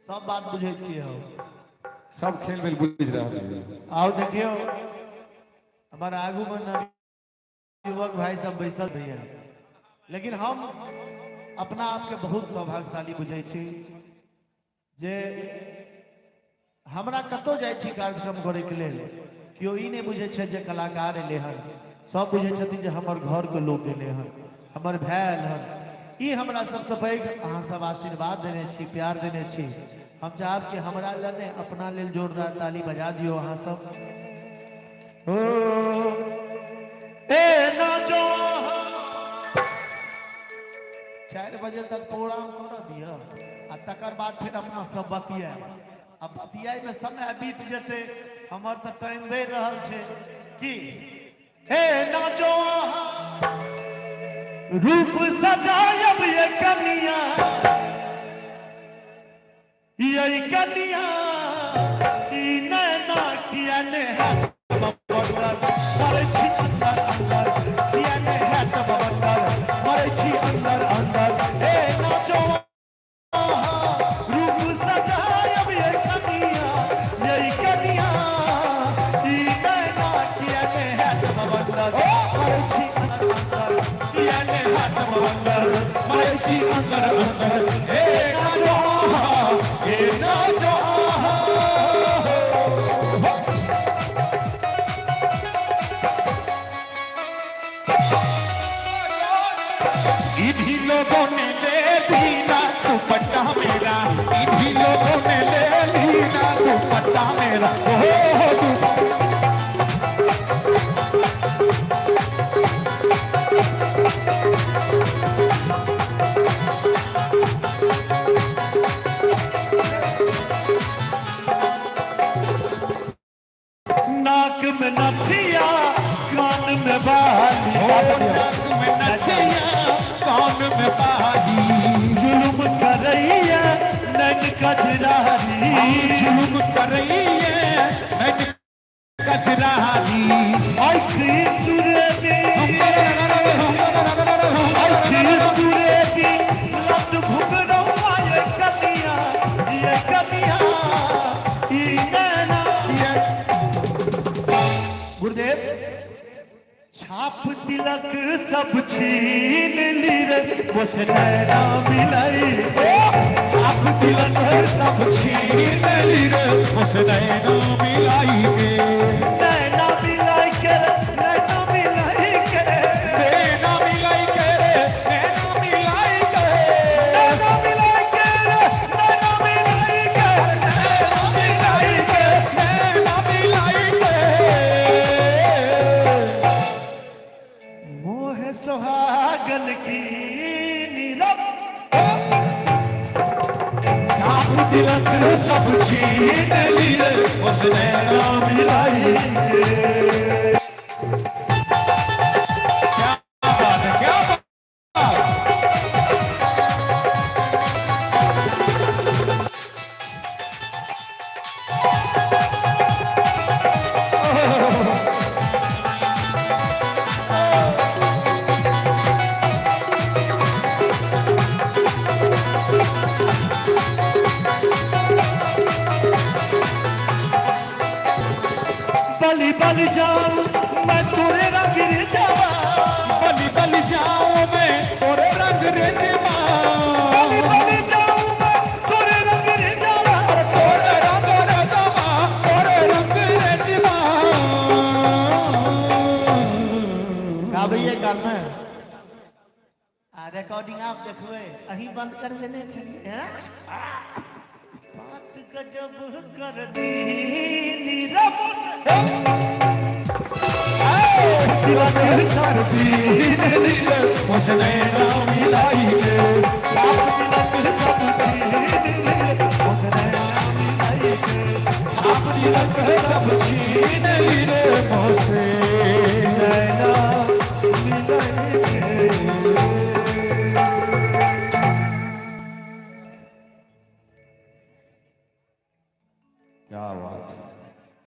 सब बात बुझे छिए हो सब खेल में बुझ रहा है। आओ देखियो हमारा आगू में युवक भाई सब बैसल भी है, लेकिन हम अपना आप के बहुत सौभाग्यशाली बुझे छी जे हमरा कतो जाय छी कार्यक्रम करे के लेल केओ ई नहीं बुझे छे जे कलाकार एले हन, सब बुझे छथिन जे हमर घर के लोग एले हन, हमर भाई आयल हन। ई हमरा सबसे पैघ अहाँ सब आशीर्वाद देने छी, प्यार देने छी। हम चाहब कि हमरा लने अपना लेल जोरदार ताली बजा दियो अहाँ सब। ओ ए ना जो 4 बजे तक प्रोग्राम कर दिया आ तकर बाद फिर अपना सब बतिया। अब बतियाई में समय बीत जते, हमर तो टाइम बढ़ रहल छे कि हे ना जो रूप सजायब ये कनिया, ये कनिया ई नैना किया ने मरे छी अंदर अंदर, किया ने है तब अंदर मरे छी अंदर अंदर। हे ना जो रूप सजायब ये कनिया, ये कनिया ई नैना किया ने है तब अंदर मरे छी अंदर किया ने है तब अंदर मरे छी अंदर अंदर। हे ना जो इन्हीं लोगों ने ले लीना दुपट्टा मेरा, इन्हीं लोगों ने ले लीना दुपट्टा मेरा। नाक में नथिया कान में बाली, नाक में नथिया कान में बाली, जुल्म कर रही है नैन कजरारी, जुल्म कर रही है नैन कजरारी। ऐसी सुरेगी लट घुघरौआ ये कनिया, ये कनिया ई नैना। गुरुदेव छाप तिलक सब छीन ली रे मुझसे नैना मिलाई, छाप तिलक सब छीन ली रे मुझसे नैना मिलाई के, नैना मिलाई के, नैना मिलाई के, नैना मिलाई के, नैना मिलाई के, नैना मिलाई के, नैना मिलाई के, नैना मिलाई के, नैना मिलाई के। मोह सुहागन की नीरव छाप तिलक सब छीन ली रे उसने ना मिलाई के। क्या बात है, क्या बात। बलि बलि जाऊं मैं तोरे रंग रे जावा, बलि बलि जाऊं मैं तोरे रंग रे जावा, बलि बलि जाऊं मैं तोरे रंग रे जावा, तोरे रंग रे जावा, तोरे रंग रे जावा। का भैया करना रिकॉर्डिंग आप देखबे अही बंद कर देने छी हैं। बात गजब कर दी नीरव दीवाने कर दी नीरव मुझसे नैना मिलाई के, बात तिलक सब छीन मुझसे नैना मिलाई के, बात तिलक सब छीन ली रे मुझसे